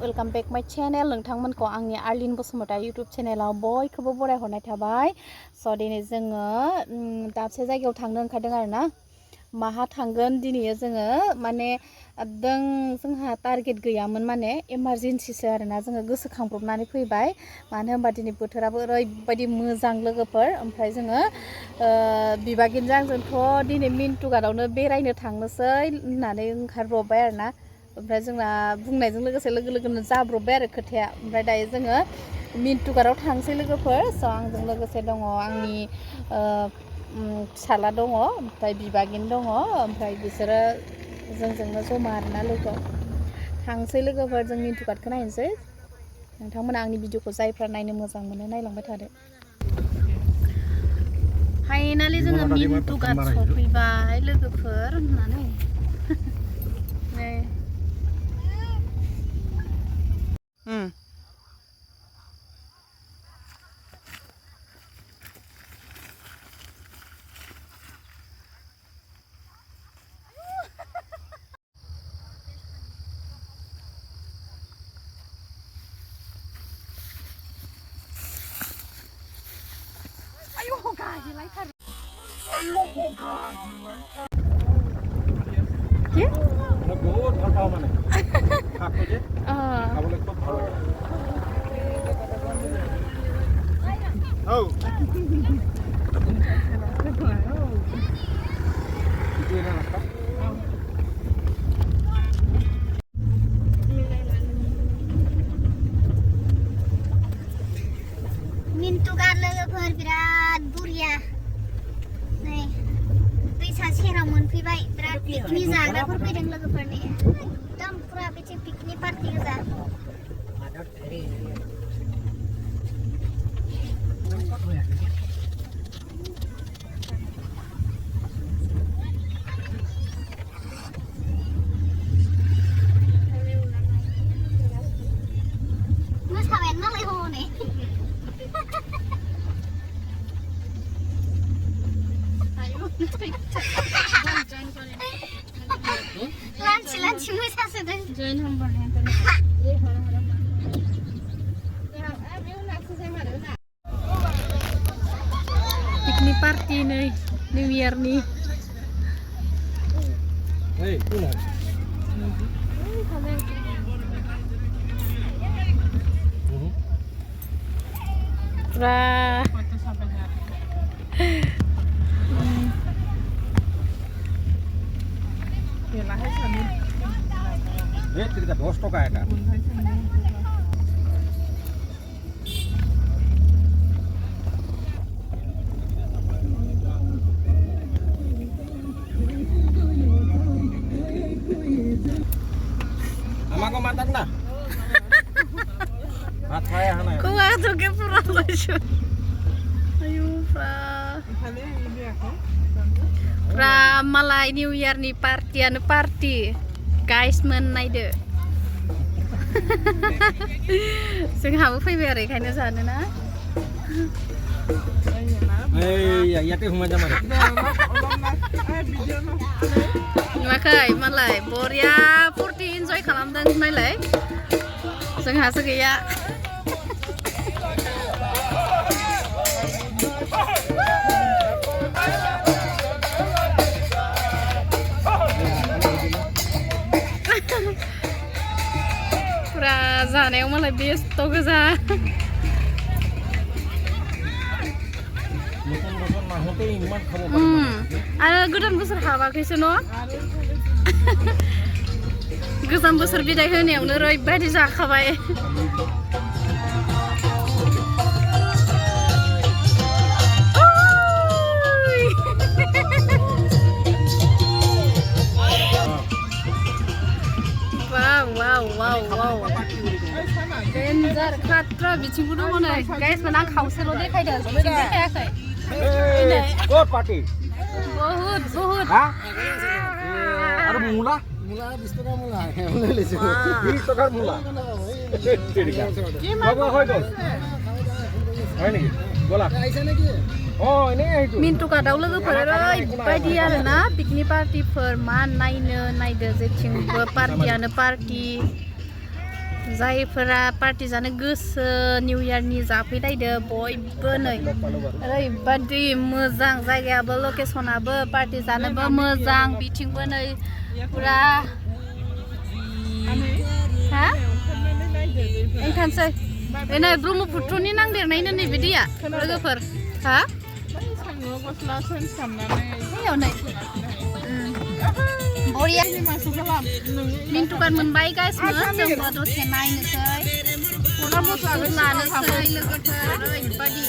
Welcome back माय channel नोंथांमोनखौ आंनि Arlene Basumatary YouTube चैनलाव बयखौबो बरायहरनाय थाबाय। स' दिनै जोङो दाबसे जायगायाव थांनो ओंखारदों आरोना। माहा थांगोन दिनै जोङो माने एकदम जोंहा टारगेट गैयामोन, माने इमारजेन्सिसो आरोना, जोङो गोसोखांब्रबनानै फैबाय। मानो होनबा दिनै बोथोराबो ओरैबायदि मोजां लोगोफोर। ओमफ्राय जोङो बिबागिनजों आंजोंथ' दिनै मिन्टु घाटआवनो बेरायनो थांनोसै होननानै ओंखारब्रबबाय आरोना। ओमफ्राय जोंना बुंनायजों लोगोसे लोगो लोगोनो जाब्रबबाय आरो खोथाया। ओमफ्राय दायो जोङो मिन्टु घाटआव थांसै लोगोफोर। स' आंजों लोगोसे दङ आंनि फिसाला दङ, ओमफ्राय बिबागिन दङ, ओमफ्राय बिसोरो जोंजोंनो जमा आरोना लोगोआव थांसै लोगोफोर। जों मिन्टु घाटखौ नायनोसै। नोंथांमोना आंनि भिडिअखौ जायफ्रा नायनो मोजां मोनो नायलांबाय थादो। फाइनालि जोङो मिन्टु घाट सफैबाय लोगोफोर होननानै नै मिन्टु घाट लोगोफोर बिराद बुरिया नै दैसा सेराव मोनफैबाय। बिराद पिकनिक जाग्राफोर फैदों लोगोफोर। नै एकदम पुरा बिथिं पिकनिक पार्टी गोजा। मोसाबायानो मालाय हनै लांथि मोसासोदों। पिकनिक पार्टी नै निउ इयारनि। पुरा এটা 10 টাকা এটা। আমাকে মাতাক না। ভাত খায় আনা। Kuha to ke pura lotion. Ayo pra. Pra malai New Year ni partian party. Guys men naidो. जोंहाबो फैबाय आरो बेखायनो जानो ना। ইয়াতে সোমাই যাম আৰু। नुवाखै मालाय बरिया फुर्ति इन्जय खालामदों नायलाय। जोंहासो गैया। पुरा जानायाव मालाय बेस्थ' गोजा। आरो गोदान बोसोर हाबाखैसो न'। गोजाम बोसोर बिदाय होनायावनो ओरैबायदि जाखाबाय। वाव डेन्जार खाट्रा बिथिंबो दङ नै। गाइसमोन आं खावसेल' देखायदों, देखायाखै। বহুত পার্টি। बहुत আর মুলা মুলা 20 টাকা মুলা লৈ লৈছো। 20 টাকাৰ মুলা। কি মাগো হৈ গ'ল। হয় নেকি? বলা। আইছা নেকি? এনে আহিছো। मिन्टु घाटआव लोगोफोर ओरैबायदि आरोना पिकनिक पार्टीफोर मा नायनो नायदो जेथिंबो पार्टियानो पार्टी। जायफोरा पार्टि जानो गोसो निउ इयारनि जाफैलायदो बयबो नै ओरैबादि मोजां जायगायाबो लकेसनाबो पार्टि जानोबो मोजां बिथिंबो नै पुरा हा ओंखानसै नै ब्रह्मपुत्रनि नांदेरनायनो नैबे दैया लोगोफोर हा याव नै बरिया मिन्टुकान मोनबाय गाइसमोन जोंबो दसे नायनोसै फट' लानोसै लोगोफोर ओरैबादि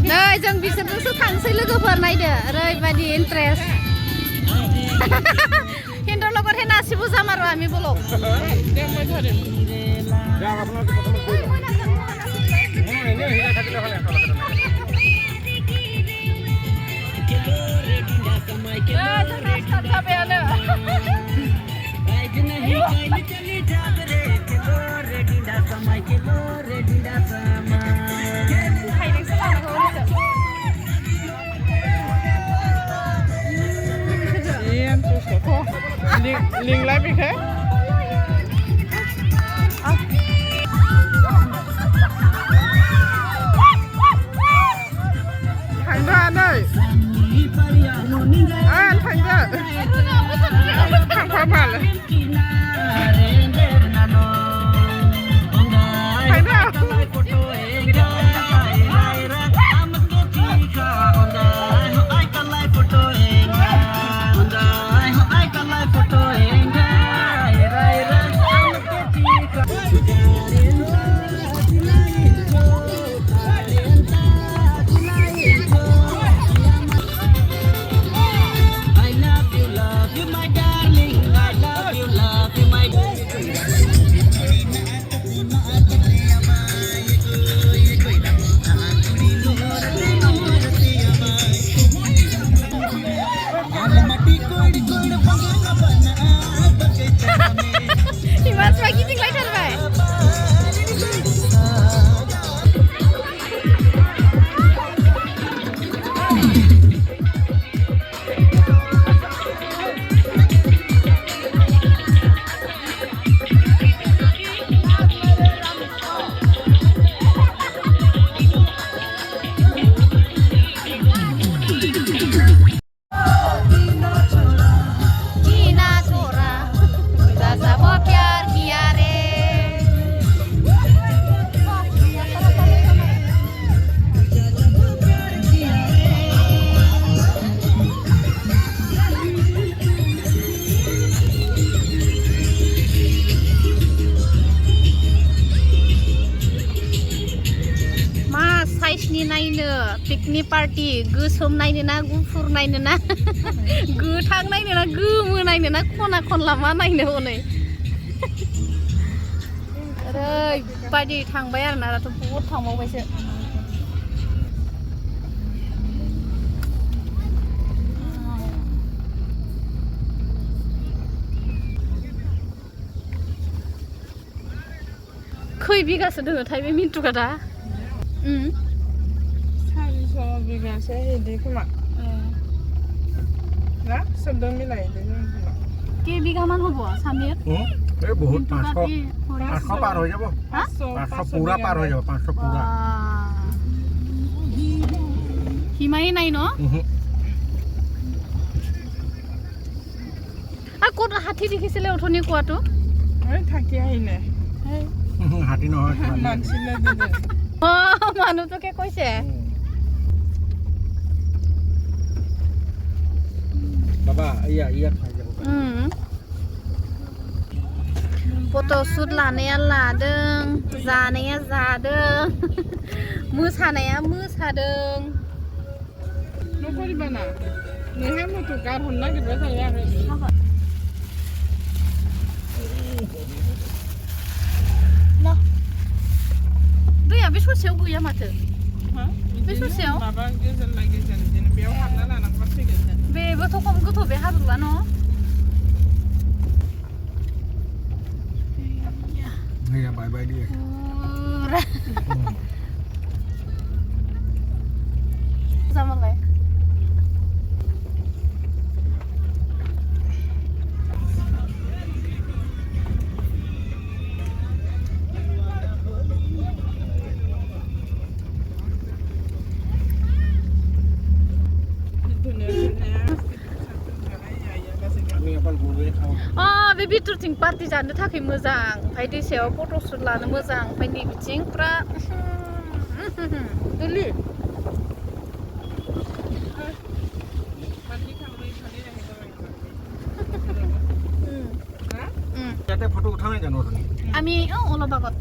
नै जों बिसोरजोंसो थांसै लोगोफोर नायदो ओरैबादि इन्ट्रेस्ट हिन्जाव লগত হে নাচিব যাম আৰু আমি বলো लिंलाय बेखौ थांदो नै थांदो थांफाबाल पिकनिक पार्टी गोसोम नायनो ना गुफुर नायनो ना गोथां नायनो ना गोमो नायनो ना खना खनला मा नायनो हनै ओरैबादि थांबाय आरो ना दाथ' बहुद थांबावबायसो खै बिगासो दोङो थाय बे मिन्टुका दा बिगासो इदि खोमा ना सोबदों मिलायदों खोमा के बिगामान हब सामिर ए बहुत 500 पार हो যাব 500 पूरा पार हो যাব 500 पूरा हिमाय নাই ন आ কোট হাতি দেখিছিলে উঠনি কোৱাটো এই থাকি আহিলে হাতি নহয় মানছিলে দিলে অ মানুহটোকে কৈছে बाबा iya खाइ যাব फट'शुट लानाया लादों जानाया जादों मोसानाया मोसादों न'खरिबा ना नोंहा मथ' गारहरनो नागिरबाय थायो आरो दैया बे ससेयाव गैया माथो हा बे ससेयाव माबा गेजेर लाय गेजेर बिदिनो बेयाव हाबना लानांगौ फैगोन बेबोथ' खम गोथौ बे हाब्रुआ न' Iya, bye-bye dia. Pura. Sama lah. Kami apa gue tahu. बे बिथुरथिं पार्टि जानो थाखाय मोजां ओमफ्राय दैसायाव फट'शुट लानो मोजां ओमफ्राय नै बिथिं पुरा गोरलै Kita foto utamanya kan orang ini. আমি অলপ আগত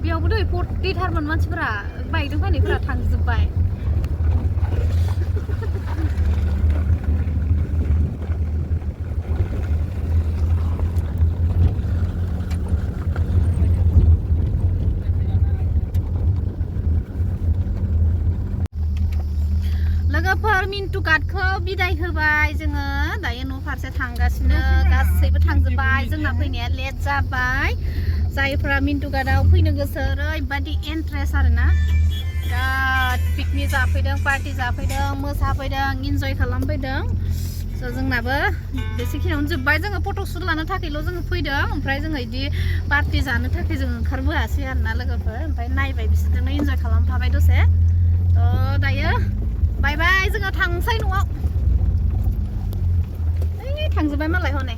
बेयावबो दै दैथारमोन मानसिफोरा बाइकजों फैनायफोरा थांजोब्बाय लोगोफोर मिन्टु घाटखौ बिदाय होबाय जोङो दायो न' फारसे थांगासिनो गासैबो थांजोब्बाय जोंना फैनाया लेट जाबाय जायफ्रा मिन्टु घाटआव फैनो गोसो ओरैबायदि इन्ट्रेस्ट आरोना बिराद पिकनिक जाफैदों पार्टि जाफैदों मोसाफैदों इन्जय खालामफैदों स' जोंनाबो बेसेखिनियावनो जोब्बाय जोङो फट'शुट लानो थाखायल' जोङो फैदों ओमफ्राय जोङो बिदि पार्टि जानो थाखाय जों ओंखारबोआसै आरोना लोगोफोर ओमफ्राय नायबाय बिसोरजोंनो इन्जय खालामफाबाय दसे थ' दायो बाय बाय जोङो थांसै न'आव थांजोब्बाय मालाय हनै